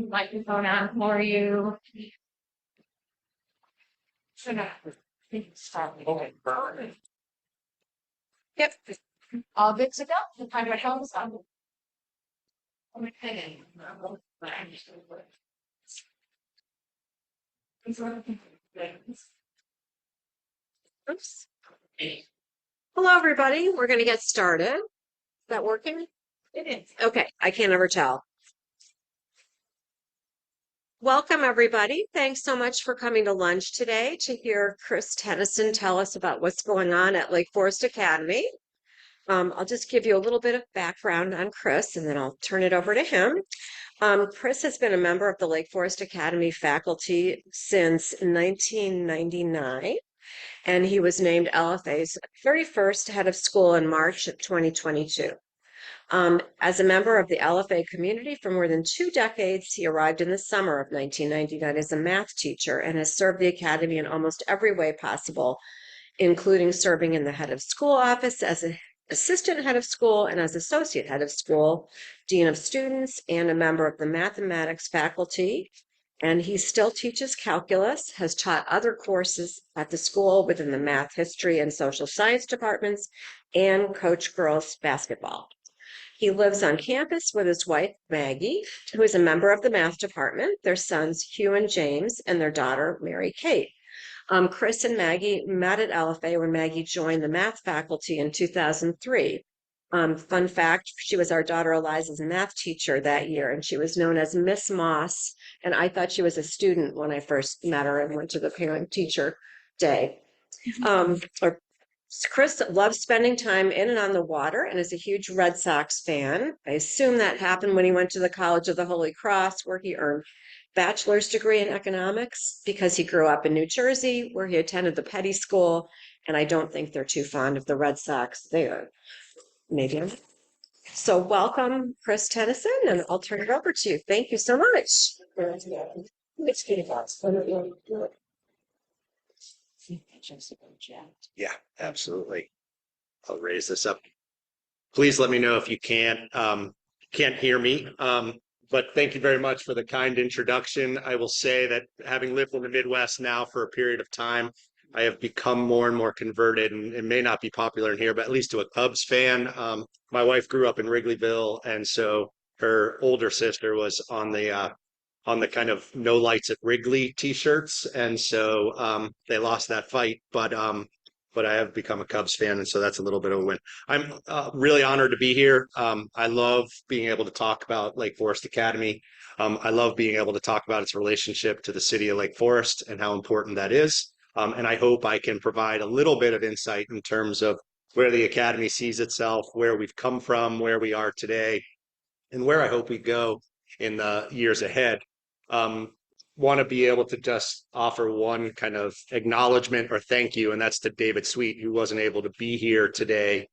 Microphone on for you. Yep. All good to go. The time at home. Oops. Hello, everybody. We're going to get started. Is that working? It is. Okay. I can't ever tell. Welcome, everybody. Thanks so much for coming to lunch today to hear Chris Tennyson tell us about what's going on at Lake Forest Academy. I'll just give you a little bit of background on Chris, and then I'll turn it over to him. Chris has been a member of the Lake Forest Academy faculty since 1999, and he was named LFA's very first head of school in March of 2022. As a member of the LFA community for more than 2 decades, he arrived in the summer of 1999 as a math teacher and has served the academy in almost every way possible, including serving in the head of school office as an assistant head of school and as associate head of school, dean of students, and a member of the mathematics faculty. And he still teaches calculus, has taught other courses at the school within the math, history, and social science departments, and coached girls basketball. He lives on campus with his wife, Maggie, who is a member of the math department, their sons, Hugh and James, and their daughter, Mary Kate. Chris and Maggie met at LFA when Maggie joined the math faculty in 2003. Fun fact, she was our daughter Eliza's math teacher that year, and she was known as Miss Moss. And I thought she was a student when I first met her and went to the parent-teacher day. Chris loves spending time in and on the water and is a huge Red Sox fan. I assume that happened when he went to the College of the Holy Cross, where he earned bachelor's degree in economics, because he grew up in New Jersey, where he attended the Petty School, and I don't think they're too fond of the Red Sox there. Maybe. So welcome, Chris Tennyson, and I'll turn it over to you. Thank you so much. Yeah, absolutely. I'll raise this up. Please let me know if you can't hear me. But thank you very much for the kind introduction. I will say that having lived in the Midwest now for a period of time, I have become more and more converted, and it may not be popular in here, but at least to a Cubs fan. My wife grew up in Wrigleyville, and so her older sister was on the kind of no lights at Wrigley t-shirts, and so they lost that fight, but I have become a Cubs fan, and so that's a little bit of a win. I'm really honored to be here. I love being able to talk about Lake Forest Academy. I love being able to talk about its relationship to the city of Lake Forest and how important that is. And I hope I can provide a little bit of insight in terms of where the academy sees itself, where we've come from, where we are today, and where I hope we go in the years ahead. Want to be able to just offer one kind of acknowledgement or thank you, and that's to David Sweet, who wasn't able to be here today,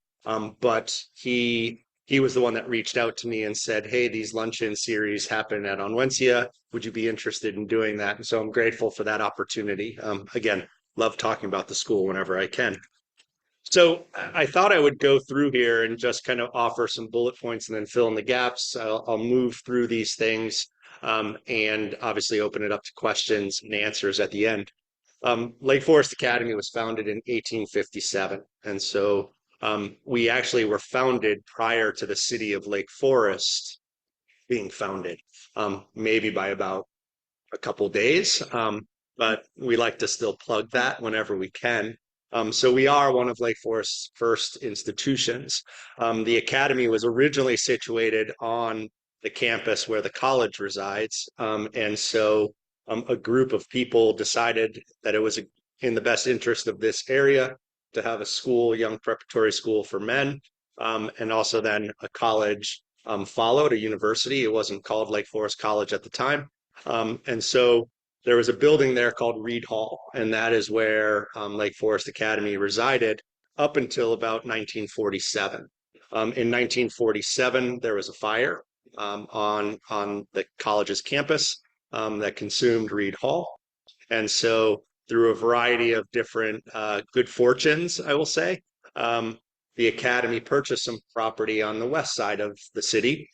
but he was the one that reached out to me and said, hey, these luncheon series happen at Onwencia. Would you be interested in doing that? And so I'm grateful for that opportunity. Again, love talking about the school whenever I can. So I thought I would go through here and just kind of offer some bullet points and then fill in the gaps. I'll move through these things and obviously open it up to questions and answers at the end. Lake Forest Academy was founded in 1857. And so We actually were founded prior to the city of Lake Forest being founded, maybe by about a couple days, but we like to still plug that whenever we can. So we are one of Lake Forest's first institutions. The academy was originally situated on the campus where the college resides, and so a group of people decided that it was in the best interest of this area to have a school, young preparatory school for men, and also then a college followed, a university. It wasn't called Lake Forest College at the time. And so there was a building there called Reed Hall, and that is where Lake Forest Academy resided up until about 1947. In 1947, there was a fire on the college's campus that consumed Reed Hall. And so through a variety of different good fortunes, I will say, um, the Academy purchased some property on the west side of the city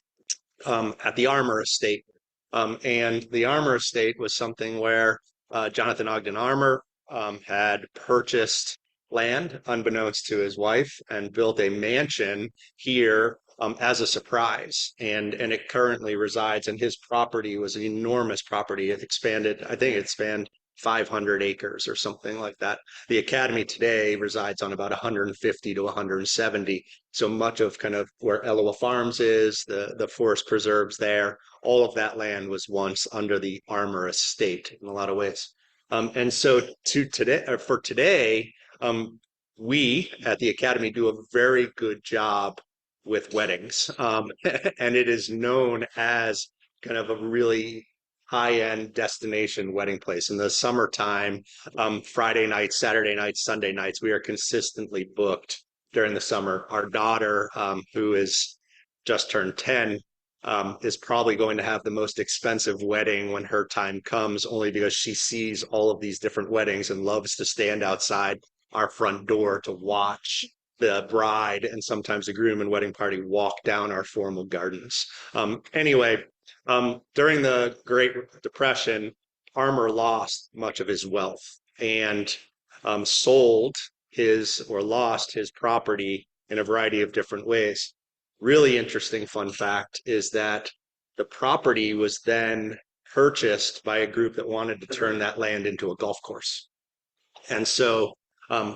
at the Armour Estate. And the Armour Estate was something where Jonathan Ogden Armour had purchased land unbeknownst to his wife and built a mansion here as a surprise. And it currently resides, and his property was an enormous property. It expanded, I think it spanned 500 acres or something like that. The Academy today resides on about 150 to 170. So much of kind of where Eloa Farms is, the forest preserves there, all of that land was once under the Armour Estate in a lot of ways. And so to today, or for today, we at the Academy do a very good job with weddings. And it is known as kind of a really high-end destination wedding place. In the summertime, Friday nights, Saturday nights, Sunday nights, we are consistently booked during the summer. Our daughter, who is just turned 10, is probably going to have the most expensive wedding when her time comes, only because she sees all of these different weddings and loves to stand outside our front door to watch the bride and sometimes the groom and wedding party walk down our formal gardens. Anyway, during the Great Depression, Armour lost much of his wealth and sold his or lost his property in a variety of different ways. Really interesting fun fact is that the property was then purchased by a group that wanted to turn that land into a golf course. And so,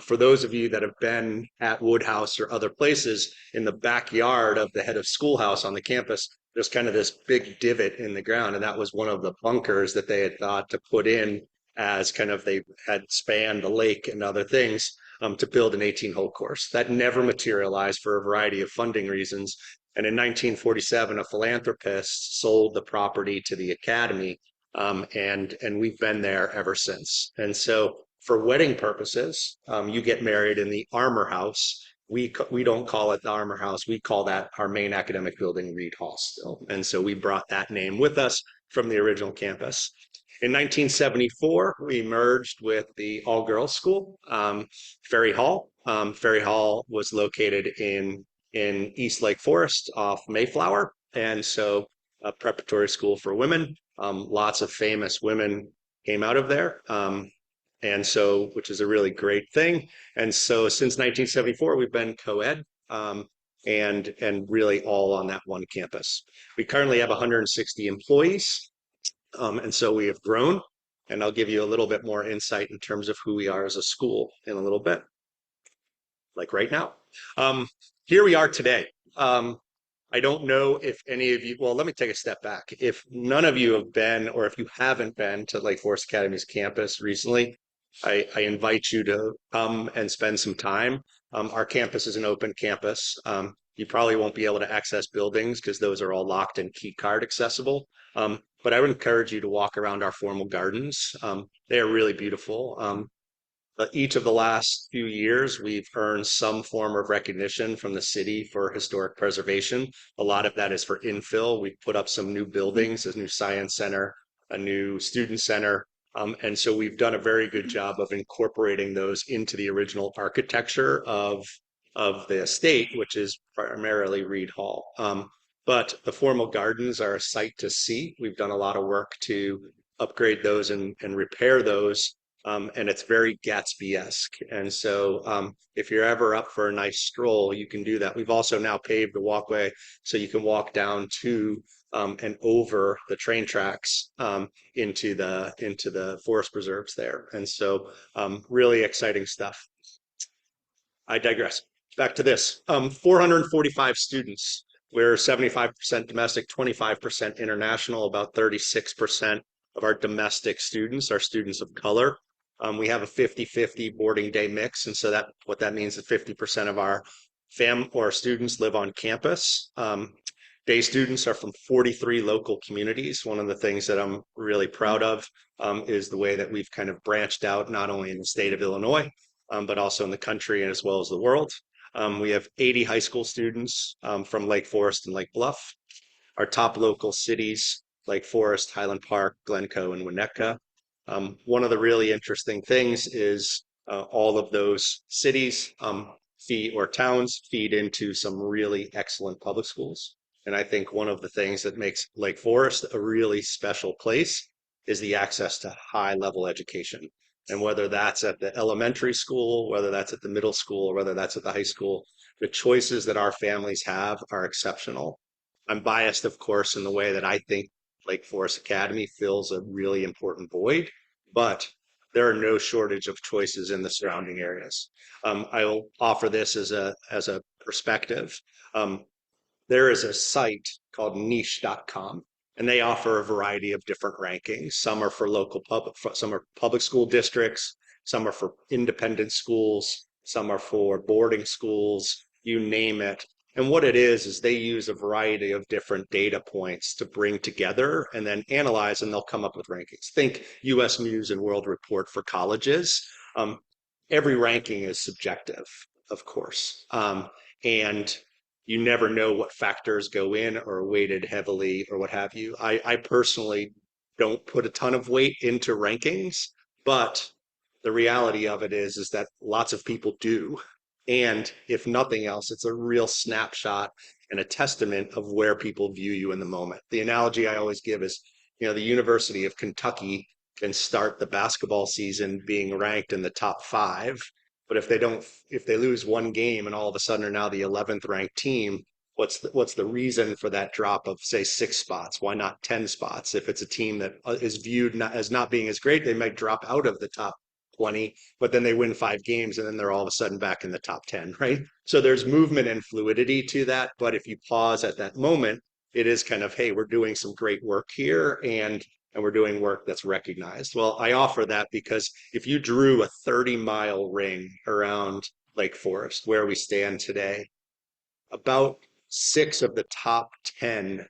for those of you that have been at Woodhouse or other places, in the backyard of the head of schoolhouse on the campus, there's kind of this big divot in the ground. And that was one of the bunkers that they had thought to put in as kind of they had spanned the lake and other things to build an 18-hole course. That never materialized for a variety of funding reasons. And in 1947, a philanthropist sold the property to the Academy, and we've been there ever since. And so for wedding purposes, you get married in the Armour House. We don't call it the Armour House. We call that our main academic building, Reed Hall, still. And so we brought that name with us from the original campus. In 1974, we merged with the all-girls school, Ferry Hall. Ferry Hall was located in East Lake Forest off Mayflower, and so a preparatory school for women. Lots of famous women came out of there. And so, which is a really great thing. And so since 1974, we've been co-ed and really all on that one campus. We currently have 160 employees. And so we have grown. And I'll give you a little bit more insight in terms of who we are as a school in a little bit, like right now. Um, Here we are today. I don't know if any of you, well, let me take a step back. If none of you have been, or if you haven't been to Lake Forest Academy's campus recently, I invite you to come and spend some time. Our campus is an open campus. You probably won't be able to access buildings because those are all locked and key card accessible. But I would encourage you to walk around our formal gardens. They are really beautiful. Each of the last few years, we've earned some form of recognition from the city for historic preservation. A lot of that is for infill. We've put up some new buildings, a new science center, a new student center. And so we've done a very good job of incorporating those into the original architecture of the estate, which is primarily Reed Hall. But the formal gardens are a sight to see. We've done a lot of work to upgrade those and repair those and it's very Gatsby-esque. And so, if you're ever up for a nice stroll, you can do that. We've also now paved a walkway so you can walk down to and over the train tracks into the forest preserves there. And so, really exciting stuff. I digress. Back to this. 445 students. We're 75% domestic, 25% international. About 36% of our domestic students are students of color. We have a 50-50 boarding day mix. And so that what that means is 50% of our fam or students live on campus. Day students are from 43 local communities. One of the things that I'm really proud of is the way that we've kind of branched out, not only in the state of Illinois, but also in the country as well as the world. We have 80 high school students from Lake Forest and Lake Bluff. Our top local cities, Lake Forest, Highland Park, Glencoe, and Winnetka. One of the really interesting things is all of those cities feed or towns feed into some really excellent public schools. And I think one of the things that makes Lake Forest a really special place is the access to high level education. And whether that's at the elementary school, whether that's at the middle school, or whether that's at the high school, the choices that our families have are exceptional. I'm biased, of course, in the way that I think Lake Forest Academy fills a really important void, but there are no shortage of choices in the surrounding areas. I will offer this as a perspective. Um, there is a site called niche.com, and they offer a variety of different rankings. Some are for some are public school districts, some are for independent schools, some are for boarding schools, you name it. And what it is they use a variety of different data points to bring together and then analyze, and they'll come up with rankings. Think US News and World Report for colleges. Um, every ranking is subjective, of course. And you never know what factors go in or are weighted heavily or what have you. I personally don't put a ton of weight into rankings, but the reality of it is that lots of people do. And if nothing else, it's a real snapshot and a testament of where people view you in the moment. The analogy I always give is, the University of Kentucky can start the basketball season being ranked in the top five, but if they lose one game and all of a sudden are now the 11th ranked team, what's the reason for that drop of say 6 spots? Why not 10 spots? If it's a team that is viewed as not being as great, they might drop out of the top 20, but then they win 5 games and then they're all of a sudden back in the top 10, right? So there's movement and fluidity to that. But if you pause at that moment, it is kind of, hey, we're doing some great work here and we're doing work that's recognized. Well, I offer that because if you drew a 30-mile ring around Lake Forest, where we stand today, about 6 of the top 10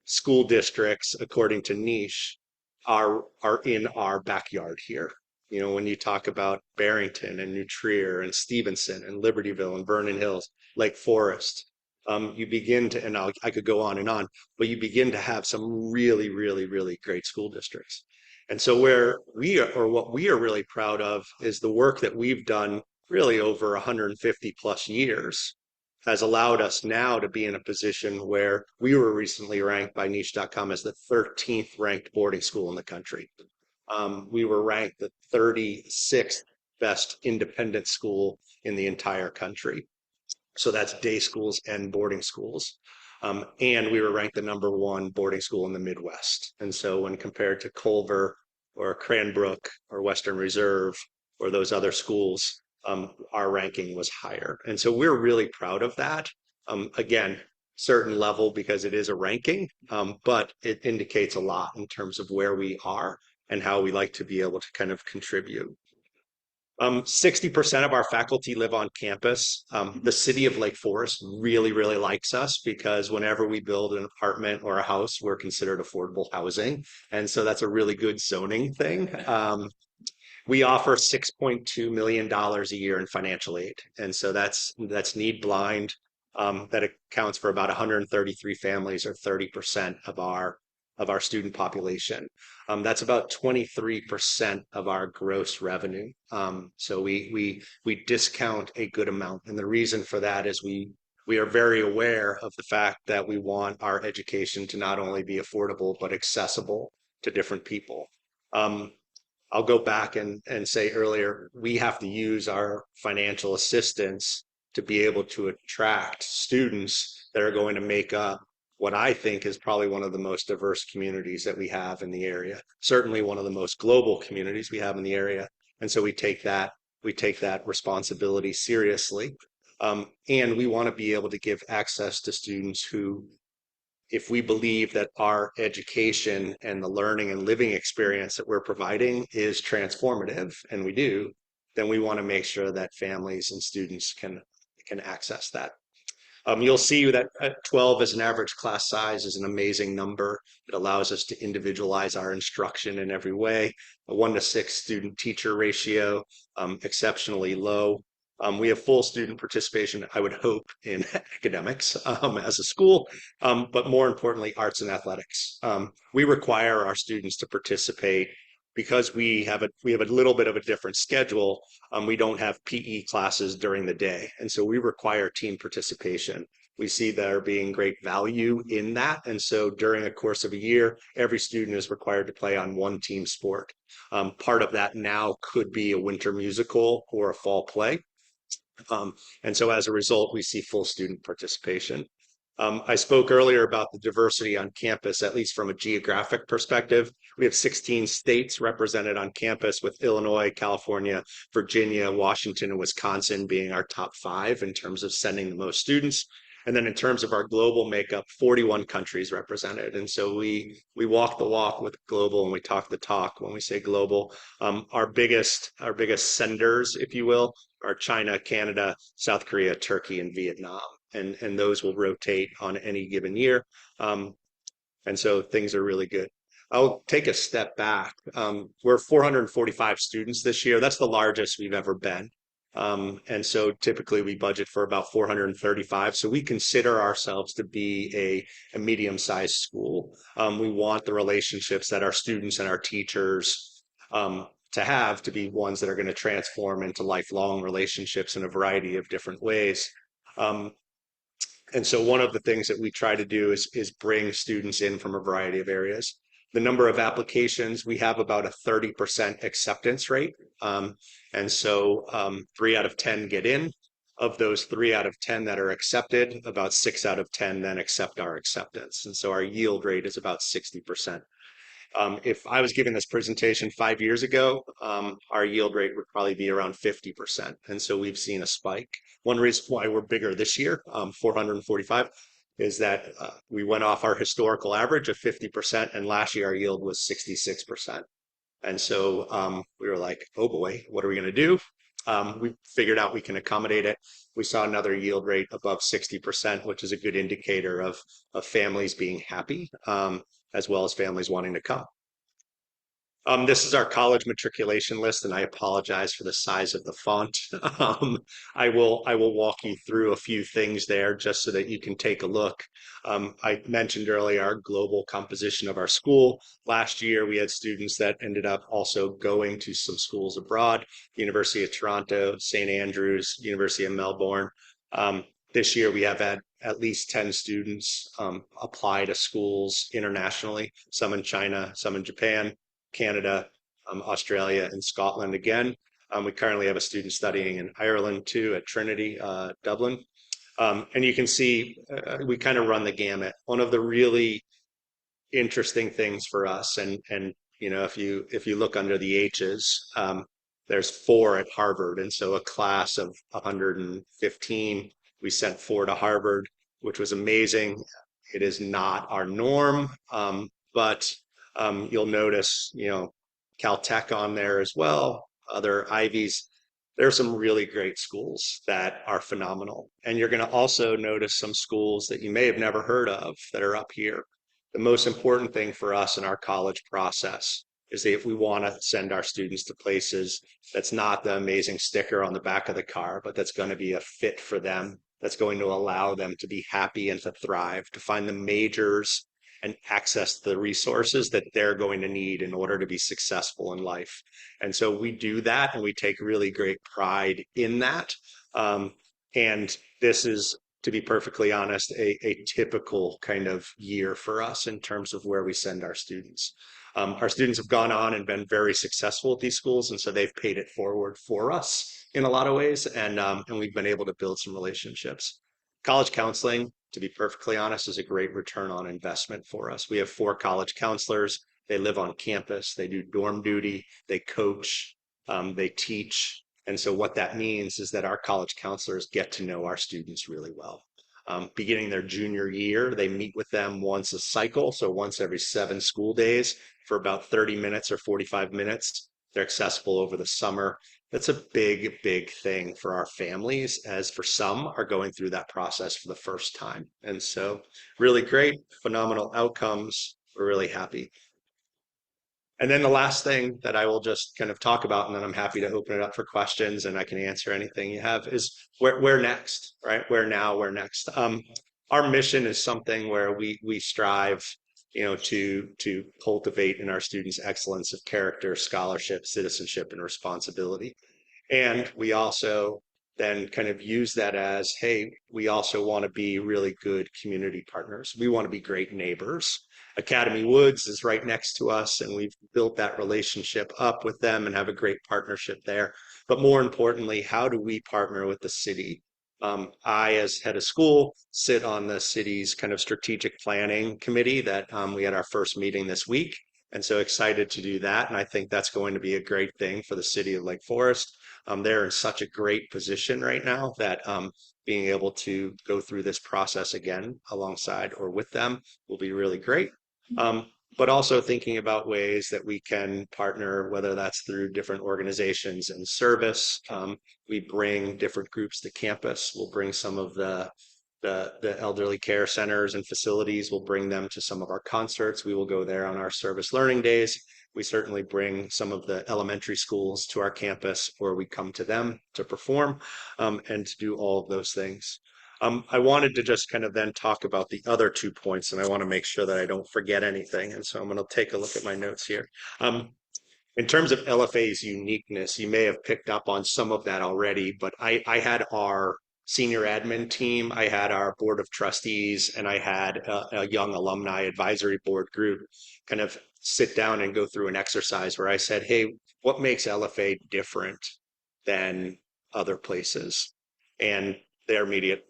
school districts, according to Niche, are in our backyard here. When you talk about Barrington and New Trier and Stevenson and Libertyville and Vernon Hills, Lake Forest, you begin to, and I could go on and on, but you begin to have some really, really, really great school districts. And so where we are, or what we are really proud of is the work that we've done really over 150 plus years has allowed us now to be in a position where we were recently ranked by niche.com as the 13th ranked boarding school in the country. We were ranked the 36th best independent school in the entire country. So that's day schools and boarding schools. And we were ranked the #1 boarding school in the Midwest. And so when compared to Culver or Cranbrook or Western Reserve or those other schools, our ranking was higher. And so we're really proud of that. Again, certain level because it is a ranking, but it indicates a lot in terms of where we are and how we like to be able to kind of contribute. 60% of our faculty live on campus. The city of Lake Forest really, really likes us because whenever we build an apartment or a house, we're considered affordable housing. And so that's a really good zoning thing. We offer $6.2 million a year in financial aid. And so that's need blind. That accounts for about 133 families or 30% of our student population. That's about 23% of our gross revenue. So we discount a good amount. And the reason for that is we are very aware of the fact that we want our education to not only be affordable, but accessible to different people. I'll go back and say earlier, we have to use our financial assistance to be able to attract students that are going to make up what I think is probably one of the most diverse communities that we have in the area. Certainly one of the most global communities we have in the area. And so we take that responsibility seriously. And we want to be able to give access to students who, if we believe that our education and the learning and living experience that we're providing is transformative, and we do, then we want to make sure that families and students can access that. You'll see that 12 as an average class size is an amazing number. It allows us to individualize our instruction in every way. A 1-to-6 student teacher ratio, exceptionally low. We have full student participation, I would hope, in academics as a school, but more importantly, arts and athletics. We require our students to participate because we have a little bit of a different schedule. We don't have PE classes during the day, and so we require team participation. We see there being great value in that, and so during a course of a year, every student is required to play on one team sport. Part of that now could be a winter musical or a fall play. And so as a result, we see full student participation. I spoke earlier about the diversity on campus, at least from a geographic perspective. We have 16 states represented on campus, with Illinois, California, Virginia, Washington, and Wisconsin being our top 5 in terms of sending the most students. And then in terms of our global makeup, 41 countries represented. And so we walk the walk with global and we talk the talk when we say global. Our biggest senders, if you will, are China, Canada, South Korea, Turkey, and Vietnam. And those will rotate on any given year. And so things are really good. I'll take a step back. We're 445 students this year. That's the largest we've ever been. And so typically we budget for about 435. So we consider ourselves to be a medium-sized school. We want the relationships that our students and our teachers to be ones that are going to transform into lifelong relationships in a variety of different ways. Um, and so one of the things that we try to do is bring students in from a variety of areas. The number of applications, we have about a 30% acceptance rate. And so 3 out of 10 get in. Of those 3 out of 10 that are accepted, about 6 out of 10 then accept our acceptance. And so our yield rate is about 60%. If I was giving this presentation 5 years ago, our yield rate would probably be around 50%. And so we've seen a spike. One reason why we're bigger this year, 445, is that we went off our historical average of 50%, and last year our yield was 66%. And so we were like, oh boy, what are we going to do? We figured out we can accommodate it. We saw another yield rate above 60%, which is a good indicator of families being happy, as well as families wanting to come. This is our college matriculation list, and I apologize for the size of the font. I will walk you through a few things there just so that you can take a look. I mentioned earlier our global composition of our school. Last year, we had students that ended up also going to some schools abroad: University of Toronto, St. Andrews, University of Melbourne. This year, we have had at least 10 students apply to schools internationally, some in China, some in Japan, Canada, Australia, and Scotland again. We currently have a student studying in Ireland too, at Trinity, Dublin. And you can see we kind of run the gamut. One of the really interesting things for us, and if you look under the H's, there's 4 at Harvard, and so a class of 115, we sent 4 to Harvard, which was amazing. It is not our norm, but you'll notice, Caltech on there as well, other Ivies. There are some really great schools that are phenomenal. And you're going to also notice some schools that you may have never heard of that are up here. The most important thing for us in our college process is that if we want to send our students to places, that's not the amazing sticker on the back of the car, but that's going to be a fit for them, that's going to allow them to be happy and to thrive, to find the majors and access the resources that they're going to need in order to be successful in life. And so we do that, and we take really great pride in that. And this is, to be perfectly honest, a typical kind of year for us in terms of where we send our students. Our students have gone on and been very successful at these schools, and so they've paid it forward for us in a lot of ways, and we've been able to build some relationships. College counseling, to be perfectly honest, is a great return on investment for us. We have 4 college counselors. They live on campus. They do dorm duty. They coach. They teach. And so what that means is that our college counselors get to know our students really well. Beginning their junior year, they meet with them once a cycle, so once every 7 school days for about 30 minutes or 45 minutes. They're accessible over the summer. That's a big, big thing for our families, as for some are going through that process for the first time. And so, really great, phenomenal outcomes. We're really happy. And then the last thing that I will just kind of talk about, and then I'm happy to open it up for questions and I can answer anything you have, is where next, right? Where now, where next? Our mission is something where we strive, to cultivate in our students excellence of character, scholarship, citizenship, and responsibility. And we also then kind of use that as, hey, we also want to be really good community partners. We want to be great neighbors. Academy Woods is right next to us, and we've built that relationship up with them and have a great partnership there. But more importantly, how do we partner with the city? I, as head of school, sit on the city's kind of strategic planning committee that we had our first meeting this week. And so excited to do that. And I think that's going to be a great thing for the city of Lake Forest. They're in such a great position right now that being able to go through this process again alongside or with them will be really great. Um, but also thinking about ways that we can partner, whether that's through different organizations and service. We bring different groups to campus. We'll bring some of the elderly care centers and facilities. We'll bring them to some of our concerts. We will go there on our service learning days. We certainly bring some of the elementary schools to our campus, or we come to them to perform and to do all of those things. I wanted to just kind of then talk about the other 2 points, and I want to make sure that I don't forget anything. And so I'm going to take a look at my notes here. In terms of LFA's uniqueness, you may have picked up on some of that already, but I had our senior admin team, I had our board of trustees, and I had a young alumni advisory board group kind of sit down and go through an exercise where I said, hey, what makes LFA different than other places? And their immediate,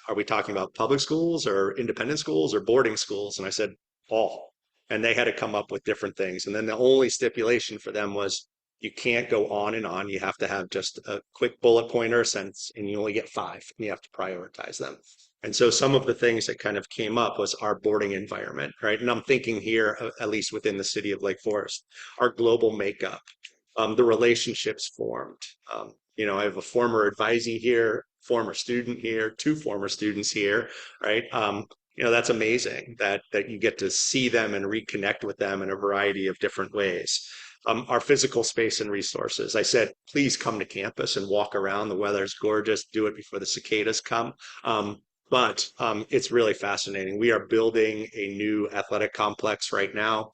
are we talking about public schools or independent schools or boarding schools? And I said, all. And they had to come up with different things. And then the only stipulation for them was you can't go on and on. You have to have just a quick bullet pointer sentence, and you only get 5, and you have to prioritize them. And so some of the things that kind of came up was our boarding environment, right? And I'm thinking here, at least within the city of Lake Forest, our global makeup, the relationships formed. I have a former advisee here, former student here, 2 former students here, right? That's amazing that you get to see them and reconnect with them in a variety of different ways. Our physical space and resources. I said, please come to campus and walk around. The weather's gorgeous. Do it before the cicadas come. But it's really fascinating. We are building a new athletic complex right now.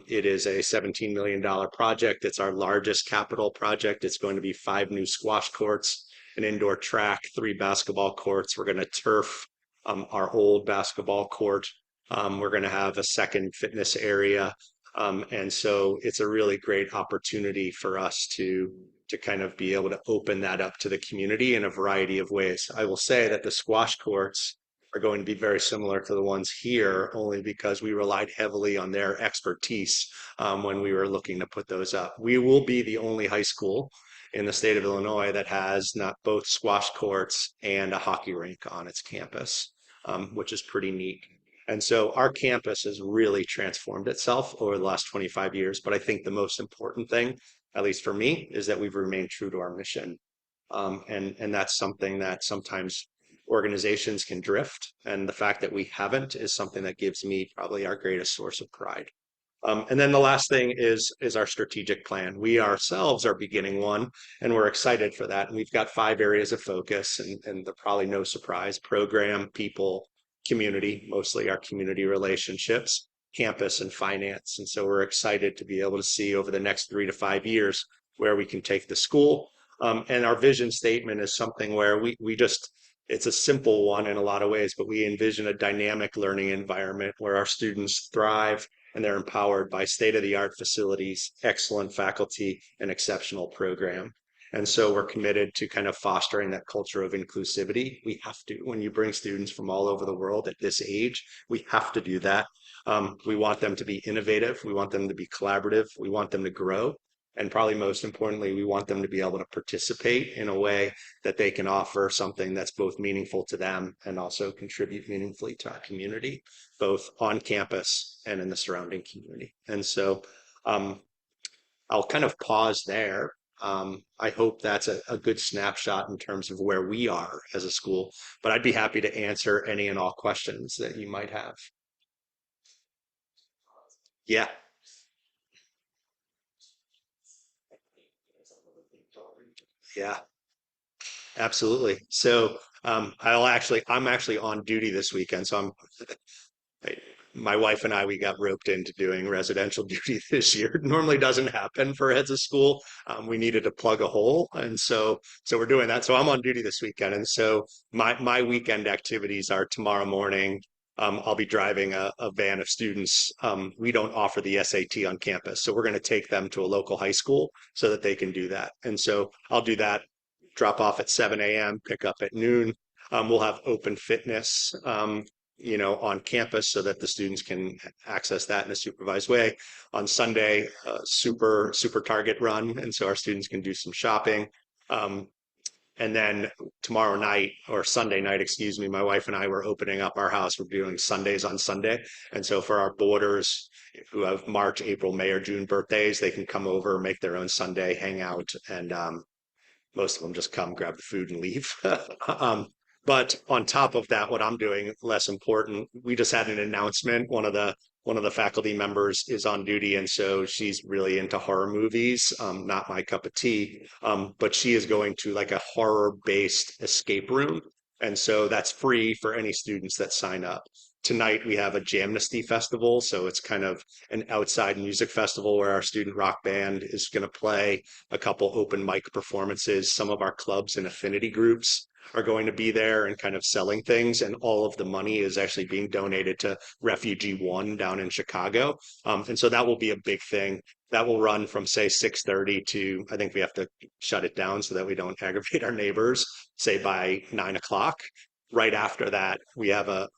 It is a $17 million project. It's our largest capital project. It's going to be 5 new squash courts, an indoor track, 3 basketball courts. We're going to turf our old basketball court. We're going to have a second fitness area. And so it's a really great opportunity for us to kind of be able to open that up to the community in a variety of ways. I will say that the squash courts are going to be very similar to the ones here, only because we relied heavily on their expertise when we were looking to put those up. We will be the only high school in the state of Illinois that has not both squash courts and a hockey rink on its campus, which is pretty neat. And so our campus has really transformed itself over the last 25 years. But I think the most important thing, at least for me, is that we've remained true to our mission. And that's something that sometimes organizations can drift. And the fact that we haven't is something that gives me probably our greatest source of pride. And then the last thing is our strategic plan. We ourselves are beginning one, and we're excited for that. And we've got 5 areas of focus, and they're probably no surprise: program, people, community, mostly our community relationships, campus, and finance. And so we're excited to be able to see over the next 3 to 5 years where we can take the school. And our vision statement is something where we just, it's a simple one in a lot of ways, but we envision a dynamic learning environment where our students thrive and they're empowered by state-of-the-art facilities, excellent faculty, and exceptional program. And so we're committed to kind of fostering that culture of inclusivity. We have to, when you bring students from all over the world at this age, we have to do that. We want them to be innovative. We want them to be collaborative. We want them to grow. And probably most importantly, we want them to be able to participate in a way that they can offer something that's both meaningful to them and also contribute meaningfully to our community, both on campus and in the surrounding community. And so I'll kind of pause there. I hope that's a good snapshot in terms of where we are as a school, but I'd be happy to answer any and all questions that you might have. Yeah. Yeah, absolutely. So I'm actually on duty this weekend. So I- my wife and I, we got roped into doing residential duty this year. It normally doesn't happen for heads of school. We needed to plug a hole. And so we're doing that. So I'm on duty this weekend. And so my weekend activities are tomorrow morning. I'll be driving a van of students. We don't offer the SAT on campus. So we're going to take them to a local high school so that they can do that. And so I'll do that, drop off at 7 a.m., pick up at noon. We'll have open fitness, on campus so that the students can access that in a supervised way. On Sunday, super target run, and so our students can do some shopping. Um, and then tomorrow night or Sunday night, excuse me, my wife and I were opening up our house. We're doing Sundays on Sunday. And so for our boarders who have March, April, May, or June birthdays, they can come over, make their own Sunday, hang out, and most of them just come, grab the food, and leave. um, but on top of that, what I'm doing, less important, we just had an announcement. One of the faculty members is on duty, and so she's really into horror movies. Not my cup of tea, but she is going to like a horror-based escape room, and so that's free for any students that sign up. Tonight we have a Jamnesty Festival, so it's kind of an outside music festival where our student rock band is going to play a couple open mic performances. Some of our clubs and affinity groups are going to be there and kind of selling things. And all of the money is actually being donated to Refugee One down in Chicago. And so that will be a big thing. That will run from say 6:30 to, I think we have to shut it down so that we don't aggravate our neighbors, say by 9 o'clock. Right after that, we have a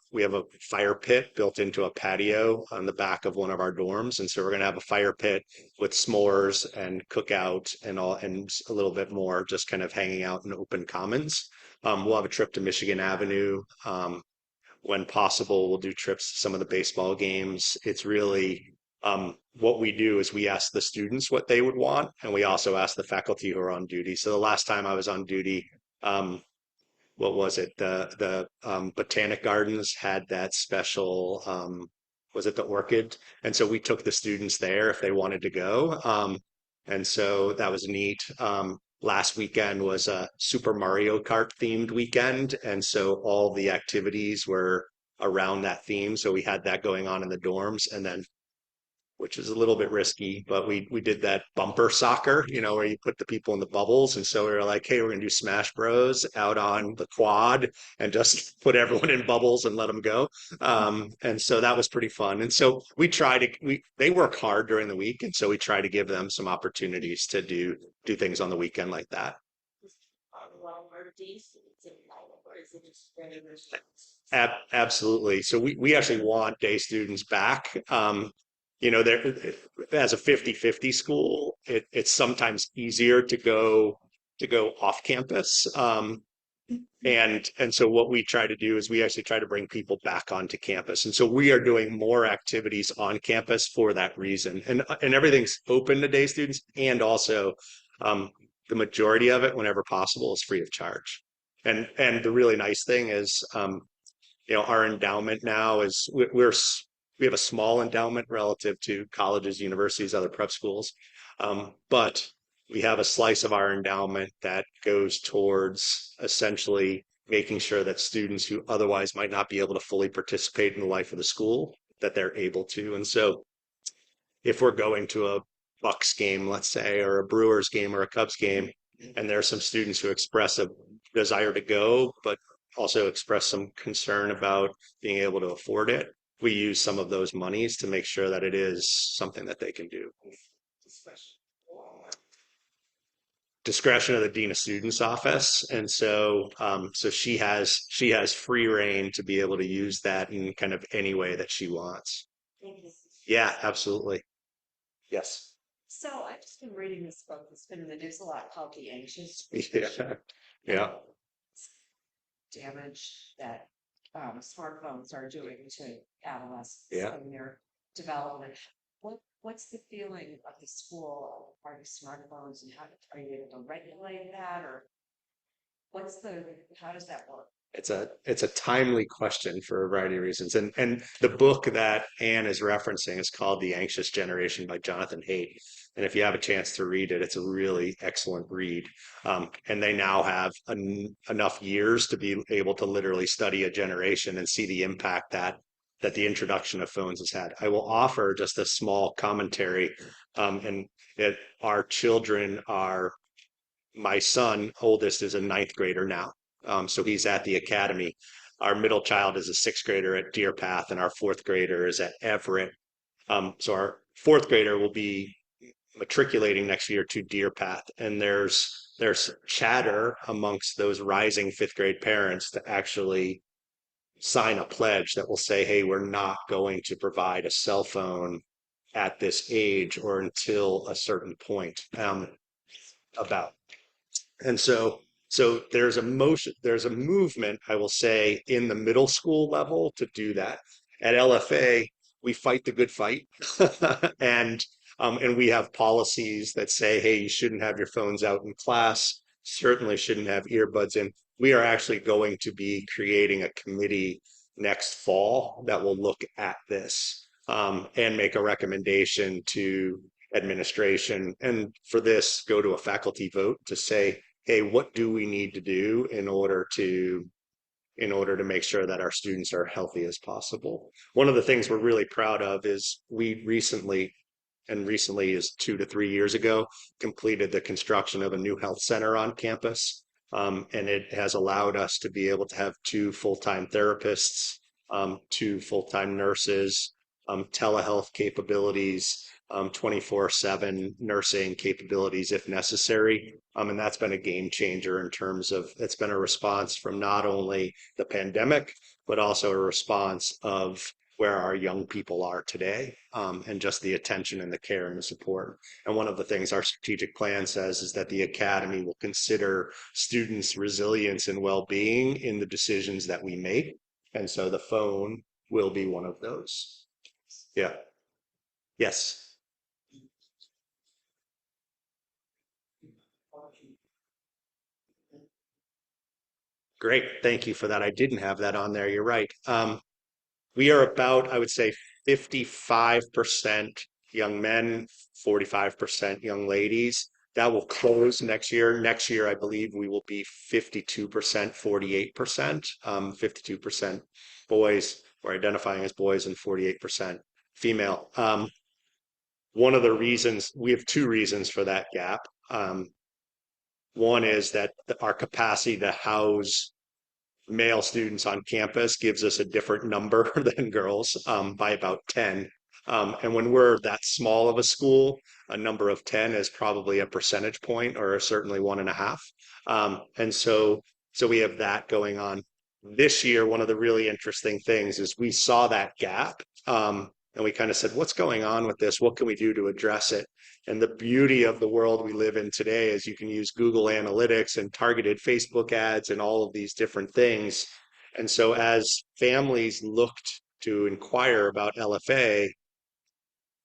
fire pit built into a patio on the back of one of our dorms, and so we're going to have a fire pit with s'mores and cookout and all, and a little bit more, just kind of hanging out in open commons. We'll have a trip to Michigan Avenue. When possible, we'll do trips to some of the baseball games. It's really what we do is we ask the students what they would want, and we also ask the faculty who are on duty. So the last time I was on duty, what was it? The Botanic Gardens had that special, was it the Orchid? And so we took the students there if they wanted to go. And so that was neat. Last weekend was a Super Mario Kart themed weekend. And so all the activities were around that theme. So we had that going on in the dorms. And then which is a little bit risky, but we did that bumper soccer, where you put the people in the bubbles. And so we were like, hey, we're gonna do Smash Bros out on the quad and just put everyone in bubbles and let them go. And so that was pretty fun. And so they work hard during the week, and so we try to give them some opportunities to do things on the weekend like that. Absolutely. So we actually want day students back. There as a 50-50 school, it's sometimes easier to go off campus. And so what we try to do is we actually try to bring people back onto campus. And so we are doing more activities on campus for that reason. And everything's open to day students, and also the majority of it, whenever possible, is free of charge. And the really nice thing is our endowment now is we have a small endowment relative to colleges, universities, other prep schools. But we have a slice of our endowment that goes towards essentially making sure that students who otherwise might not be able to fully participate in the life of the school, that they're able to. And so if we're going to a Bucks game, let's say, or a Brewers game or a Cubs game, and there are some students who express a desire to go, but also express some concern about being able to afford it, we use some of those monies to make sure that it is something that they can do. Discretion of the dean of students office, and so she has free reign to be able to use that in kind of any way that she wants. Yeah, absolutely. Yes. So I've just been reading this book that's been in the news a lot called The Anxious Yeah. Yeah. Damage that smartphones are doing to adolescents Yeah. and their development. What's the feeling of the school regarding smartphones and how are you able to regulate that or how does that work? It's a timely question for a variety of reasons. And the book that Anne is referencing is called The Anxious Generation by Jonathan Haidt. And if you have a chance to read it, it's a really excellent read. And they now have enough years to be able to literally study a generation and see the impact that the introduction of phones has had. I will offer just a small commentary, and that our children are my son, oldest, is a ninth grader now. So he's at the academy. Our middle child is a sixth grader at Deer Path, and our fourth grader is at Everett. So our fourth grader will be matriculating next year to Deer Path, and there's chatter amongst those rising fifth grade parents to actually sign a pledge that will say, "Hey, we're not going to provide a cell phone at this age or until a certain point." About and so there's a movement, I will say, in the middle school level to do that. At LFA, we fight the good fight. and and we have policies that say, hey, you shouldn't have your phones out in class, certainly shouldn't have earbuds in. We are actually going to be creating a committee next fall that will look at this, and make a recommendation to administration, and for this go to a faculty vote to say, hey, what do we need to do in order to make sure that our students are healthy as possible? One of the things we're really proud of is we recently, and recently is 2 to 3 years ago, completed the construction of a new health center on campus. And it has allowed us to be able to have two full-time therapists, two full-time nurses, telehealth capabilities, 24/7 nursing capabilities if necessary. And that's been a game changer in terms of it's been a response from not only the pandemic, but also a response of where our young people are today, and just the attention and the care and the support. And one of the things our strategic plan says is that the academy will consider students' resilience and well-being in the decisions that we make. And so the phone will be one of those. Yeah. Yes. Great. Thank you for that. I didn't have that on there. You're right. We are about, I would say, 55% young men, 45% young ladies. That will close next year. Next year, I believe we will be 52%, 48%, 52% boys or identifying as boys and 48% female. One of the reasons, we have two reasons for that gap. One is that our capacity to house male students on campus gives us a different number than girls, by about 10. And when we're that small of a school, a number of 10 is probably a percentage point or certainly 1.5. And so we have that going on. This year, one of the really interesting things is we saw that gap, and we kind of said, what's going on with this? What can we do to address it? And the beauty of the world we live in today is you can use Google Analytics and targeted Facebook ads and all of these different things. And so as families looked to inquire about LFA,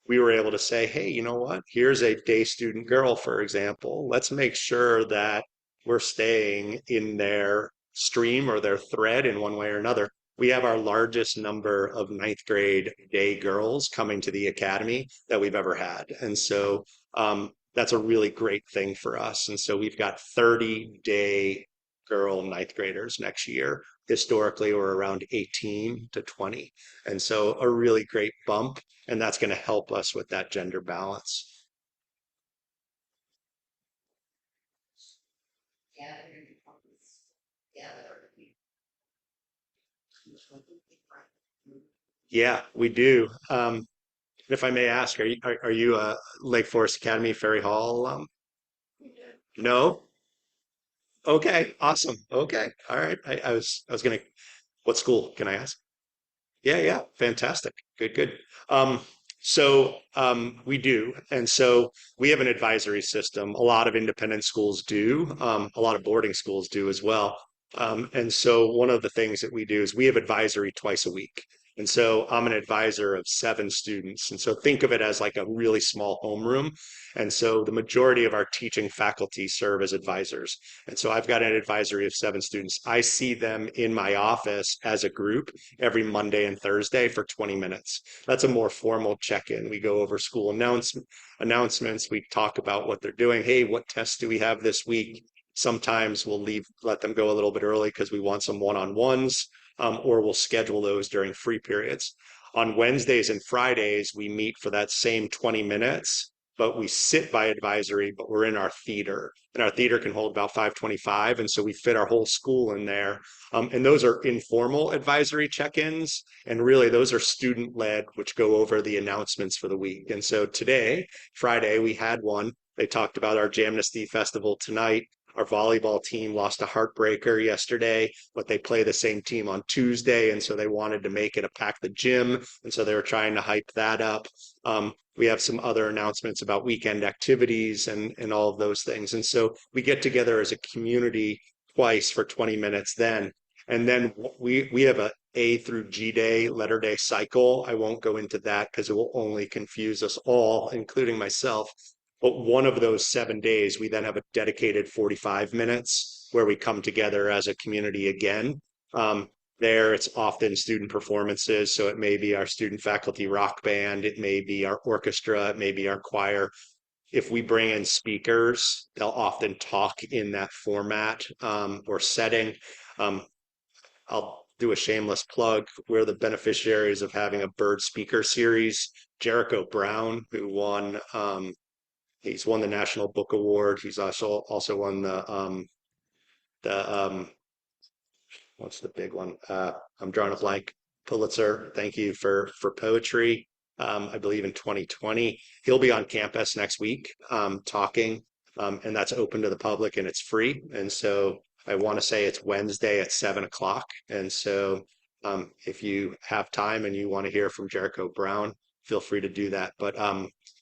we were able to say, hey, you know what? Here's a day student girl, for example. Let's make sure that we're staying in their stream or their thread in one way or another. We have our largest number of ninth grade day girls coming to the academy that we've ever had. And so that's a really great thing for us. And so we've got 30 day girl ninth graders next year. Historically, we're around 18 to 20. And so a really great bump, and that's going to help us with that gender balance. Yeah, we do. If I may ask, are you a Lake Forest Academy Ferry Hall alum? No? Okay, awesome. Okay. All right. I was gonna, what school can I ask? Yeah, yeah, fantastic. Good, good. Um, we do, and so we have an advisory system. A lot of independent schools do, a lot of boarding schools do as well. And so one of the things that we do is we have advisory twice a week. And so I'm an advisor of 7 students. And so think of it as like a really small homeroom. And so the majority of our teaching faculty serve as advisors. And so I've got an advisory of 7 students. I see them in my office as a group every Monday and Thursday for 20 minutes. That's a more formal check-in. We go over school announcements. We talk about what they're doing. Hey, what tests do we have this week? Sometimes we'll let them go a little bit early because we want some one-on-ones, or we'll schedule those during free periods. On Wednesdays and Fridays, we meet for that same 20 minutes, but we sit by advisory, but we're in our theater. And our theater can hold about 525. And so we fit our whole school in there, and those are informal advisory check-ins. And really, those are student-led, which go over the announcements for the week. And so today, Friday, we had one. They talked about our Jamnesty Festival tonight. Our volleyball team lost a heartbreaker yesterday, but they play the same team on Tuesday. And so they wanted to make it a pack the gym. And so they were trying to hype that up. We have some other announcements about weekend activities and all of those things. And so we get together as a community twice for 20 minutes then. And then we have A through G day, letter day cycle. I won't go into that because it will only confuse us all, including myself. But one of those 7 days, we then have a dedicated 45 minutes where we come together as a community again. There, it's often student performances. So it may be our student faculty rock band, it may be our orchestra, it may be our choir. If we bring in speakers, they'll often talk in that format, or setting. Um, I'll do a shameless plug. We're the beneficiaries of having a bird speaker series. Jericho Brown, who won, he's won the National Book Award. He's also won the what's the big one? I'm drawing a blank. Pulitzer. Thank you for poetry. I believe in 2020. He'll be on campus next week, talking, and that's open to the public and it's free. And so I want to say it's Wednesday at 7 o'clock. And so if you have time and you want to hear from Jericho Brown, feel free to do that. But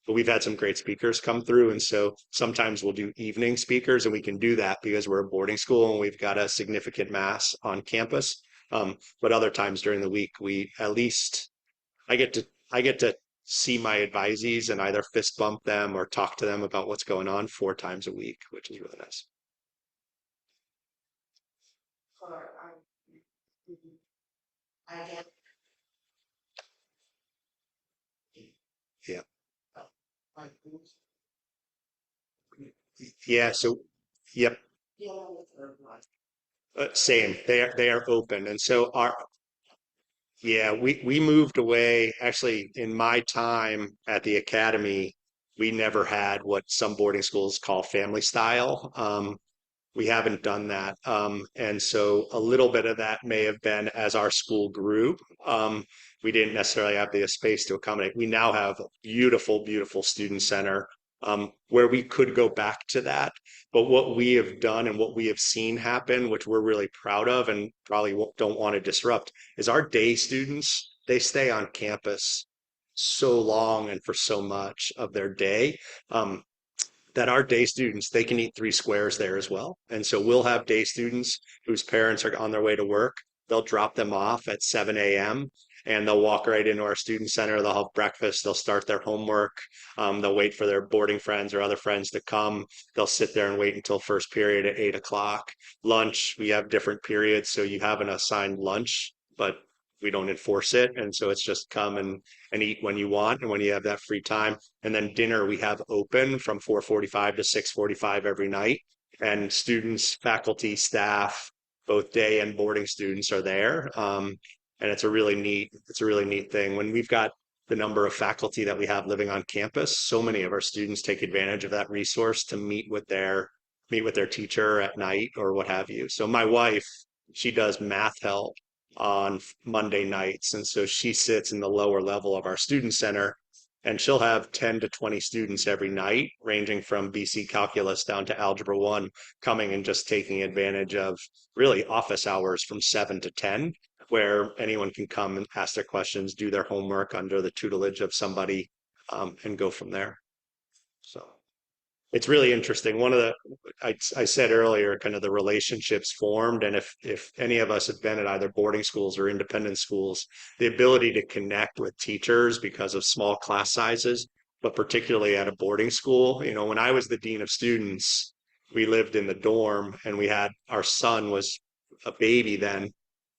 we've had some great speakers come through. And so sometimes we'll do evening speakers, and we can do that because we're a boarding school and we've got a significant mass on campus. But other times during the week, we at least I get to see my advisees and either fist bump them or talk to them about what's going on 4 times a week, which is really nice. Yeah. Yeah. So, yep. Same. They are open, and so our yeah, we moved away. Actually, in my time at the academy, we never had what some boarding schools call family style. We haven't done that. And so a little bit of that may have been as our school grew. We didn't necessarily have the space to accommodate. We now have a beautiful, beautiful student center, where we could go back to that. But what we have done and what we have seen happen, which we're really proud of and probably don't want to disrupt, is our day students, they stay on campus so long and for so much of their day. Um, that our day students, they can eat 3 squares there as well. And so we'll have day students whose parents are on their way to work. They'll drop them off at 7 a.m. and they'll walk right into our student center. They'll have breakfast. They'll start their homework. They'll wait for their boarding friends or other friends to come. They'll sit there and wait until first period at 8 o'clock. Lunch, we have different periods. So you have an assigned lunch, but we don't enforce it. And so it's just come and eat when you want and when you have that free time. And then dinner we have open from 4:45 to 6:45 every night. And students, faculty, staff, both day and boarding students are there. And it's a really neat thing. When we've got the number of faculty that we have living on campus, so many of our students take advantage of that resource to meet with their teacher at night or what have you. So my wife, she does math help on Monday nights. And so she sits in the lower level of our student center, and she'll have 10 to 20 students every night, ranging from BC Calculus down to Algebra 1, coming and just taking advantage of really office hours from 7 to 10, where anyone can come and ask their questions, do their homework under the tutelage of somebody, and go from there. So it's really interesting. One of the I said earlier, kind of the relationships formed, and if any of us have been at either boarding schools or independent schools, the ability to connect with teachers because of small class sizes, but particularly at a boarding school. You know, when I was the dean of students, we lived in the dorm, and we had our son was a baby then,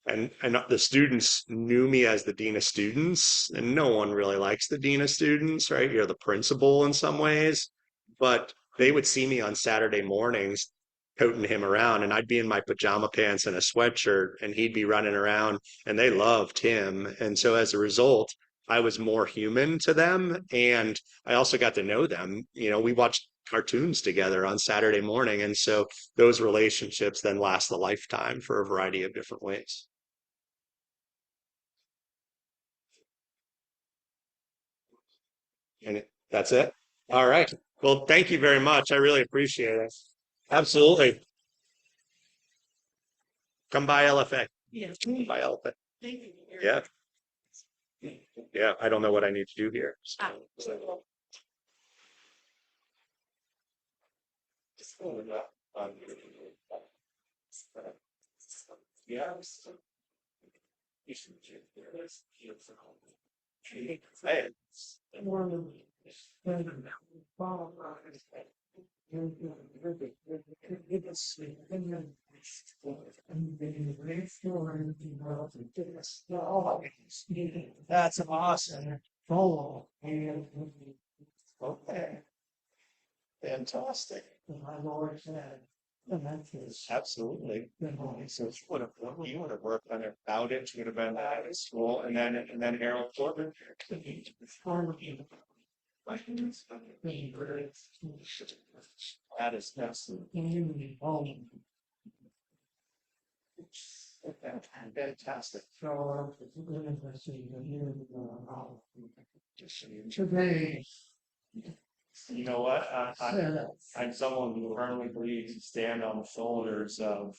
and the students knew me as the dean of students, and no one really likes the dean of students, right? You're the principal in some ways, but they would see me on Saturday mornings toting him around, and I'd be in my pajama pants and a sweatshirt, and he'd be running around, and they loved him. And so as a result, I was more human to them, and I also got to know them. You know, we watched cartoons together on Saturday morning, and so those relationships then last a lifetime for a variety of different ways. And that's it. All right. Well, thank you very much. I really appreciate it. Absolutely. Come by LFA. Yeah. Come by LFA. Yeah. Yeah. I don't know what I need to do here. Yeah. Hey. That's awesome. Okay. Fantastic. Absolutely. So you would have worked on it, Bowditch would have been at school, and then Harold Corbin. That is absolutely fantastic. Today, you know what? I'm someone who firmly believes you stand on the shoulders of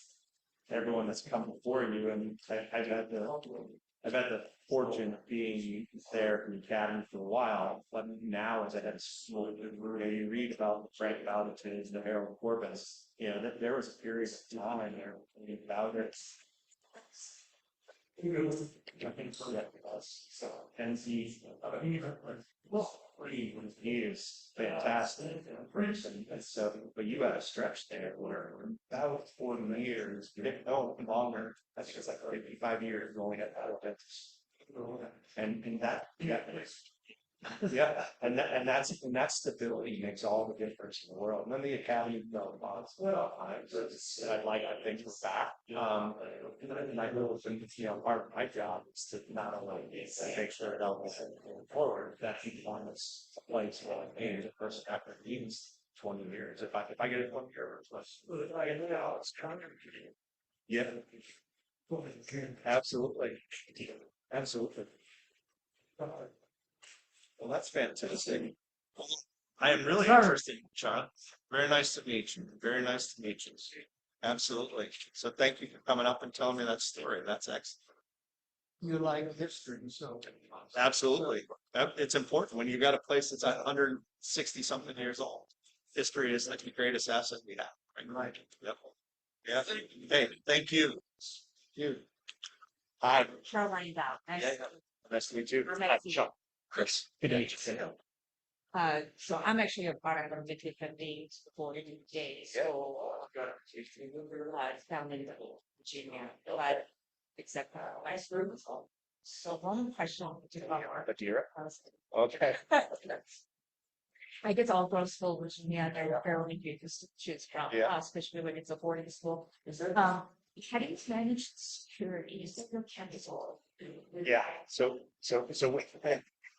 everyone that's come before you, and I've had the fortune of being there in the academy for a while, but now as I had school, you read about the Frank Bowditches, the Harold Corbins, you know, there was a period of time there when Bowditch. I think that was so, and he is fantastic. And so, but you got a stretch there where about 40 years, no longer. I think it's like 55 years going at that. And that, yeah, yeah, and that stability makes all the difference in the world. And then the academy bonds. Well, I'd like to think we're back. And I know, part of my job is to not only make sure it all goes forward, that people on this place where I made a person after meetings 20 years. If I get it 1 year, it's kind of yeah. Absolutely. Absolutely. Well, that's fantastic. I am really interested, John. Very nice to meet you. Very nice to meet you. Absolutely. So thank you for coming up and telling me that story. That's excellent. You like history, so. Absolutely. It's important when you've got a place that's 160 something years old. History is like the greatest asset we have. Right. Yep. Yeah. Hey, thank you. You. Hi. Caroline Dow. Yeah, yeah. Nice to meet you. I'm Hi, actually- Sean. Chris. Good to meet you. So I'm actually a product of the different days for the days. So down in Virginia, but except my school. So one question Adira. Okay. I guess all girls school Virginia, they're fairly good to choose from, Yeah. especially when it's a boarding school. How do you manage security? Is it your campus? Yeah. So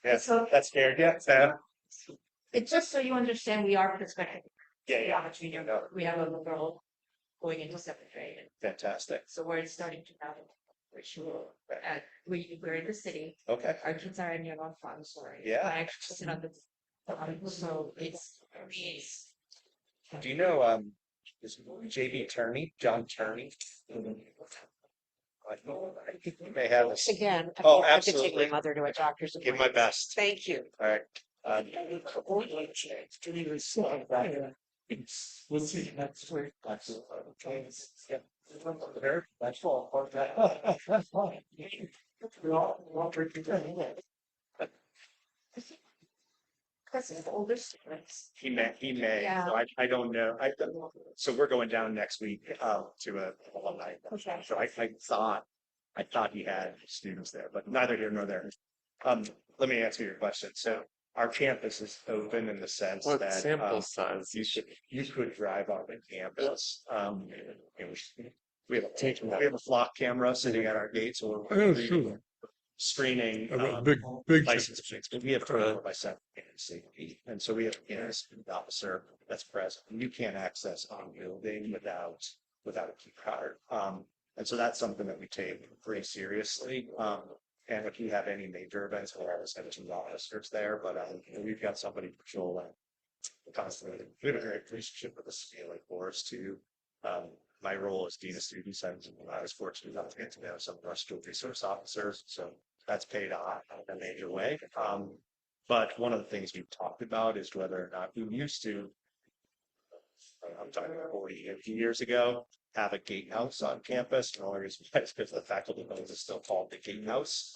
yeah, So- that's fair. Yeah. It's just so you understand, we are perspective. Yeah. We have a junior, we have a little girl going into seventh grade. Fantastic. So we're starting to have We're in the city. Okay. Our kids are in your farm story. Yeah. I actually sit on the so it's for me it's Do you know is JB Turney, John Turney? I think you may have this. Again, Oh, I could take my absolutely. mother to a doctor's Give my appointment. best. Thank you. All right. we'll see next week. That's okay. That's all. Because it's older students. He may. Yeah. So I don't know. So we're going down next week to a alumni. Okay. So I thought he had students there, but neither here nor there. Let me answer your question. So our campus is open in the sense What that sample size? you could drive on the campus. We have a flock camera sitting at our gate, so we're screening Big license plates. But we have 24/7 safety, and so we have a student officer that's present. You can't access on building without a key card. And so that's something that we take pretty seriously. And if you have any major events, we'll always have two officers there, but we've got somebody patrolling constantly. We have a great relationship with the city of Lake Forest too. My role as dean of students, I was fortunate enough to get to know some of our school resource officers, so that's paid off in a major way. But one of the things we've talked about is whether or not we used to, I'm talking about 40, 50 years ago, have a gatehouse on campus. The only reason why is because the faculty building is still called the gatehouse.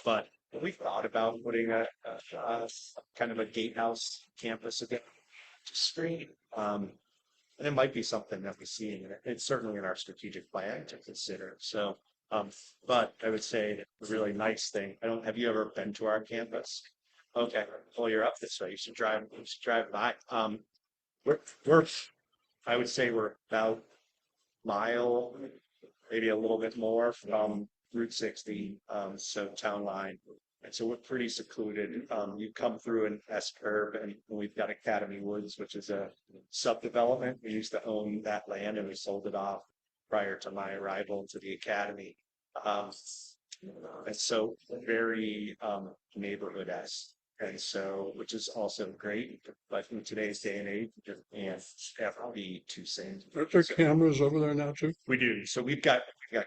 But we thought about putting a kind of a gatehouse campus again to screen. And it might be something that we see, and it's certainly in our strategic plan to consider. So, but I would say the really nice thing. Have you ever been to our campus? Okay, well you're up this way. You should drive by. We're I would say we're about mile, maybe a little bit more from Route 60, so town line. And so we're pretty secluded. You come through an S curve, and we've got Academy Woods, which is a subdevelopment. We used to own that land, and we sold it off prior to my arrival to the academy. And so very neighborhood-esque. And so, which is also great, but in today's day and age, you just can't ever be too safe. Are there cameras over there now too? We do. So we've got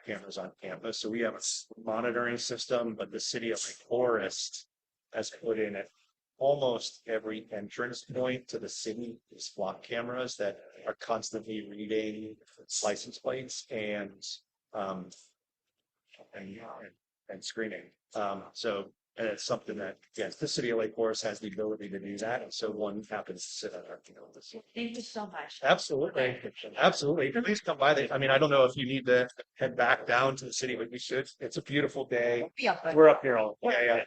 cameras on campus. So we have a monitoring system, but the city of Lake Forest has put in at almost every entrance point to the city is flock cameras that are constantly reading license plates and screening. And it's something that, yes, the city of Lake Forest has the ability to do that. And so one happens to sit on our campus. Thank you so much. Absolutely. Absolutely. Please come by. I mean, I don't know if you need to head back down to the city, but we should. It's a beautiful day. We're up here all. Yeah.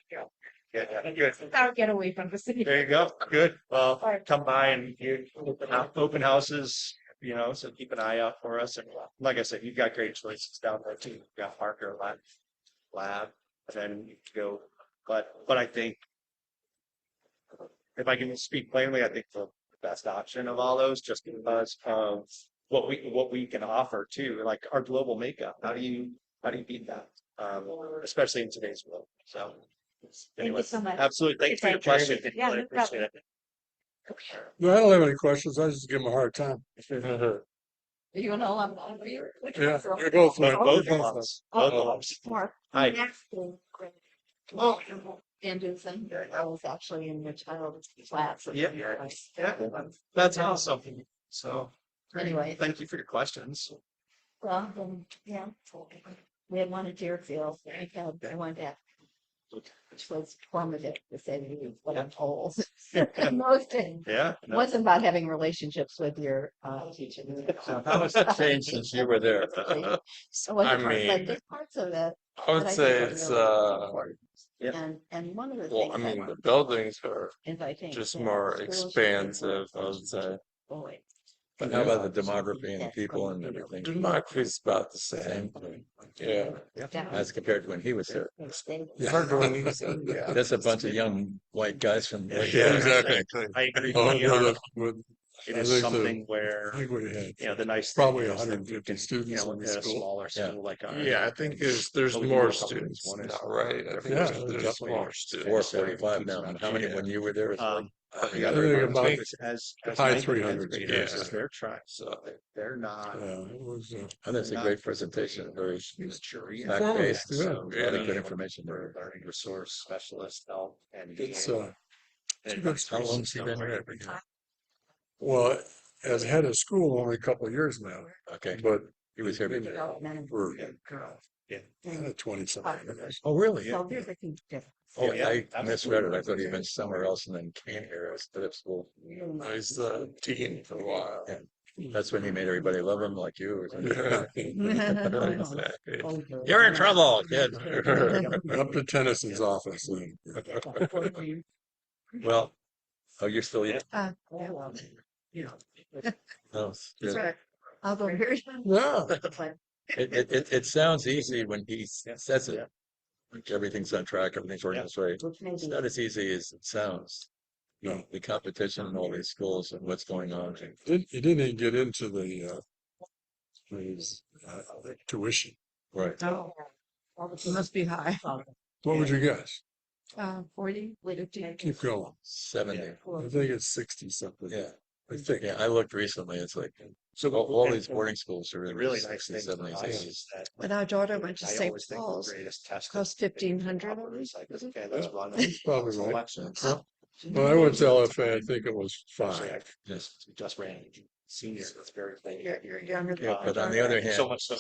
Good. I'll get away from the city. There you go. Good. Well, come by and you open houses, so keep an eye out for us. And like I said, you've got great choices down there too. You've got Parker Lab, and then you can go. But I think if I can speak plainly, I think the best option of all those, just because of what we can offer too, like our global makeup. How do you beat that? Especially in today's world. So Thank you so much. absolutely. Thanks for your question. Yeah, no Appreciate it. No, I don't have any questions. I just give them a hard time. You know, I'm hungry. Yeah, you're both right. Both You're of both us. Both of us. Mark. Hi. Oh, Anderson, I was actually in your child's class. Yeah. That's awesome. So Anyway, thank you for your questions. well, yeah. We had one at Deerfield. I went back, which was formative to say what I'm told. Most things. Yeah. It wasn't about having relationships with your teachers. How has that changed since you were there? So what I the part- mean, like there's parts of it. I would that I say think are it's really important. Yeah. And one of the well, things I mean, that the buildings are is I think just that more schools should expansive, be I would say. boy. But how about the demography and the people and everything? Demography's about the same. Yeah. As compared to when he was here. Yeah. That's a bunch of young white guys from. Yeah, exactly. I agree. Oh, We are- with it I is think something I where, think we had the nice probably thing is that you 150 can, students in at the a school. smaller Yeah. school like ours. Yeah, I think there's we do more a couple things. students One is now, right? I think Yeah, there's definitely more Four students. forty-five now. And how many when you were there? The I other think part about too is as high ninth and 10th 300s, graders, yeah. as they're trying, so they're not yeah, it was And that's a great presentation, very mature yet. fact-based, Yeah. so a lot of Yeah. good information For there. learning resource specialist help and it's and a good advice How for long's he stuff been like there? that. well, as head of school, only a couple of years now, Okay, but he was here been before. for And 20 something years. Oh, really? so there's a huge difference. Oh, Yeah, I absolutely. misread it. I thought he'd been somewhere else and then came here instead of school. I was the dean for a while. Yeah. That's when he made everybody love him like you or something. Exactly. You're in trouble, kid. Up to Tennyson's office. And, Well, oh, you're still eating? Oh, good. Sorry. I'll go here. yeah, It sounds easy when he says it. Like everything's on track, everything's working its way. It's not as easy as it sounds. no, The competition in all these schools and what's going on. he didn't even get into the his, tuition. Right. Oh, it must be high. What would you guess? 40, 50. Keep going. 70. I think it's 60 something. Yeah. I think. Yeah, I looked recently. It's like So all these boarding schools are The in really the nice 60s, thing for 70s, us 80s. is that When our daughter went to I St. always think the Paul's, greatest test cost that you can 1,500. offer is like, okay, let's run That's probably right. elections. Yeah. Well, I went to LFA, I think it was Actually, 5. I just ran senior. It's very late. You're younger than Yeah, but on the other hand, So much so.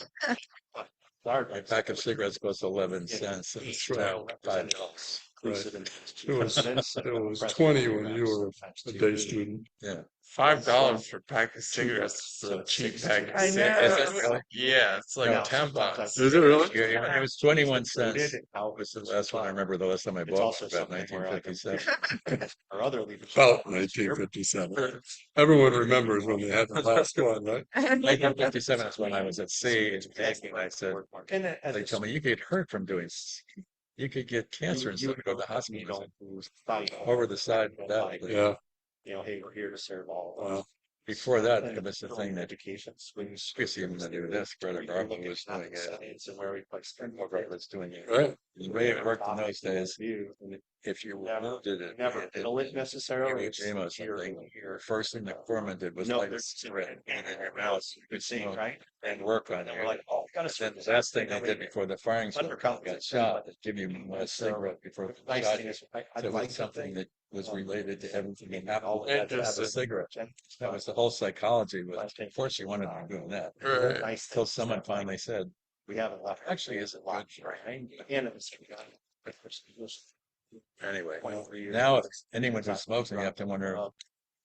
a pack of cigarettes costs 11 cents. And it's now $5. It was 20 when you were a day student. Yeah. $5 for a pack of cigarettes is a cheap pack of I know. cigarettes. Is it really? Yeah, it's like No. 10 bucks. Is it really? Yeah, it was 21 cents. Was the last one I remember. The last time I It's bought also was about something where like 1957. our other leaders. About 1957. Everyone remembers when they had the last one, right? 1957 is when I was at sea and I said, And they told me you get hurt from doing this. You could get cancer instead of go to the hospital. Over the side of that. Yeah. Hey, we're here to serve all. Wow. Before that, it was the thing that education swings. you see even to do this. Greta Garbo was doing it. And where we place Garbo was doing it. Right. The way it worked in those days, view. if you Never- did it, Never it feel it necessarily. It's dream of here, something. here. First thing the foreman did was No, light a there's cigarette in your mouth. You could Seeing, smoke right? and work on And it. we're like, oh, we gotta Then serve the last thing they did before the firing squad Undercover got shot is give you a cigarette before the Nice shot thing you. is, So I'd it like was something that was related to everything that happened. all You had to have a Interesting. cigarette. That was the whole psychology. Was of course you wanted to be doing that Right. Nice until things someone that, finally said, we haven't left. actually, is it lot good? right? And it was. Anyway, 23 years. now if anyone who smokes, you have to wonder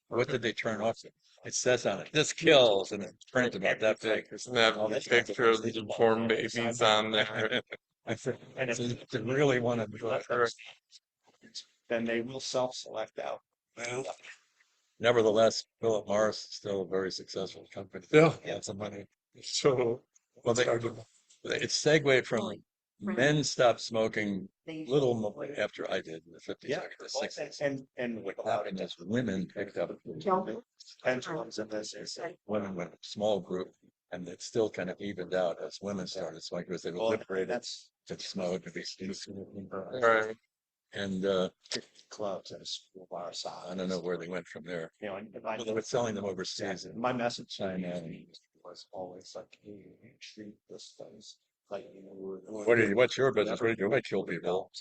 what did they turn off? It says on it, this kills, and it's print about that big. Isn't that a picture of the deformed babies on there? And if They really want to do it. then they will self-select out. Well, Nevertheless, Philip Morris is still a very successful company. yeah. Lots of money. So, Well, it's segued from men stopped smoking little more after I did in the 50s, Yeah, the 60s. and What happened is women picked up pendulums in this is. women went a small group, and it still kind of evened out as women started smoking because they were Well, liberated that's to smoke and be Right. and clubs and a school bar side. I don't know where they went from there. And Well, they were selling them overseas. My message to China. me was always like, hey, you treat this place like you would. What's your business? What do you do? I kill people.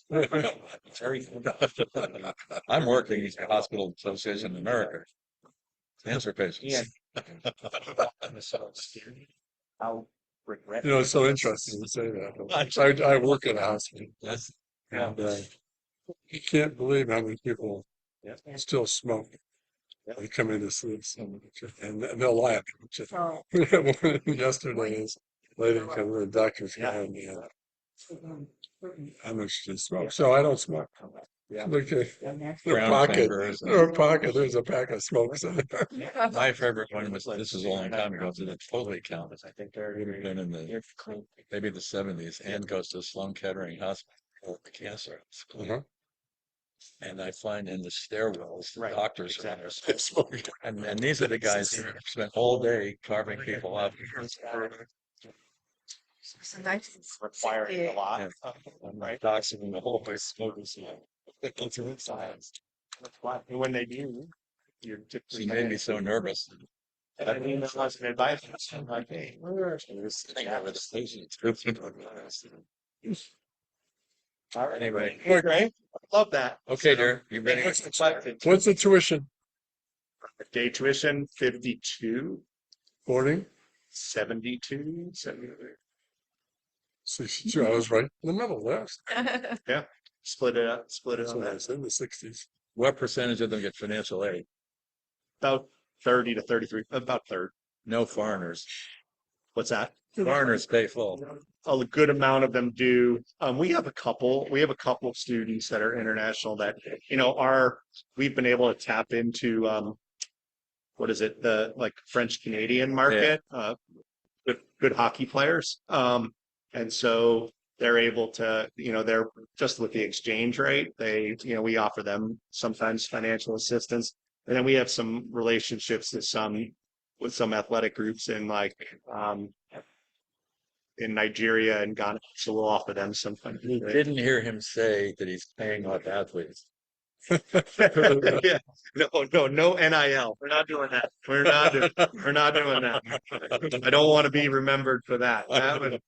Very. I'm working in the Hospital Association in America. Cancer patients. How regret. it's so interesting to say that. I work at a hospital, That's and you can't believe how many people Yeah. still smoke. Yeah. They come in to see someone, and they'll laugh. So, We had one yesterday, this lady come to the doctor's Yeah. guy, and how much she smokes. So I don't smoke. Yeah. Look at and that's their Brown pocket. fingers and- Their pocket. There's a pack of smokes in there. my favorite one was, this was a long time ago, so it totally counts. I think they're. It would have been in the, maybe the 70s. Ann goes to Sloan Kettering Hospital for cancer. Uh-huh. And I find in the stairwells, the Right, doctors are there. Smoking. And these are the guys who spent all day carving people up. So nice. Requiring a lot, Yeah. right? Docs in the hallway smoking cigarettes. It's in science. That's why, and when they do, you're typically. She made me so nervous. I mean, that was an advice, I'm like, hey. All right, Anyway, great, love that. okay, dear, you ready? What's the question? What's the tuition? Day tuition, 52, Boarding? 72, 73. 62. I was right in the middle there. Split it up, So on that. that's in the 60s. What percentage of them get financial aid? About 30 to 33, about third. No foreigners. What's that? Foreigners pay full. A good amount of them do. We have a couple of students that are international that, we've been able to tap into, what is it? The like French Canadian market, good hockey players. And so they're able to, they're just with the exchange rate, we offer them sometimes financial assistance. And then we have some relationships with some athletic groups in Nigeria and Ghana. So we'll offer them some You didn't hear him say that he's paying off athletes. Yeah. No NIL. We're not doing that. We're not doing that. I don't want to be remembered for that. That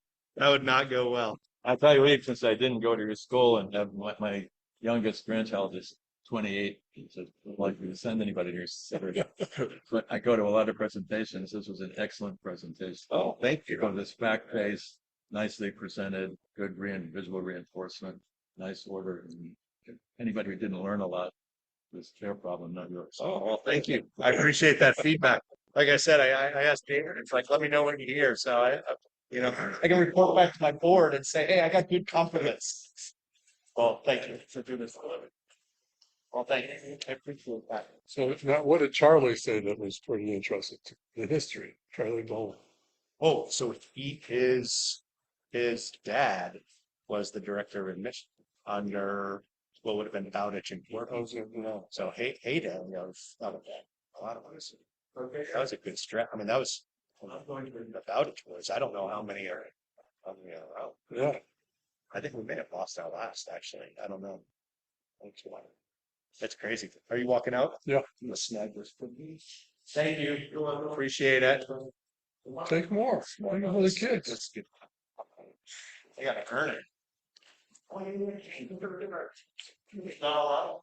would not go well. I'll tell you what, since I didn't go to your school and have my youngest grandchild is 28, so I'd like to send anybody to your center. But I go to a lot of presentations. This was an excellent presentation. Oh, thank You you. go this back page, nicely presented, good visual reinforcement, nice order. And anybody who didn't learn a lot, was their problem, not yours. Oh, well, thank you. I appreciate that feedback. Like I said, I asked David, it's like, let me know when you're here. So I can report back to my board and say, hey, I got good compliments. Well, thank you for doing this. Well, thank you. I appreciate that. So now what did Charlie say that was pretty interesting? The history, Charlie Bowen. Oh, so his dad was the director of admission under what would have been Bowditch and I Corbin. was gonna, So Hayden knows a lot of us. That was a good stretch. I mean, that was the Bowditch boys. I don't know how many are out. yeah. I think we may have lost our last actually. I don't know. That's crazy. Are you walking out? Yeah. The snag was for me. Thank you. Appreciate it. Take more. Take more the kids. That's good. I gotta earn it. Not a lot.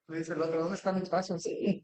¿Dónde están mis pasos? Sí.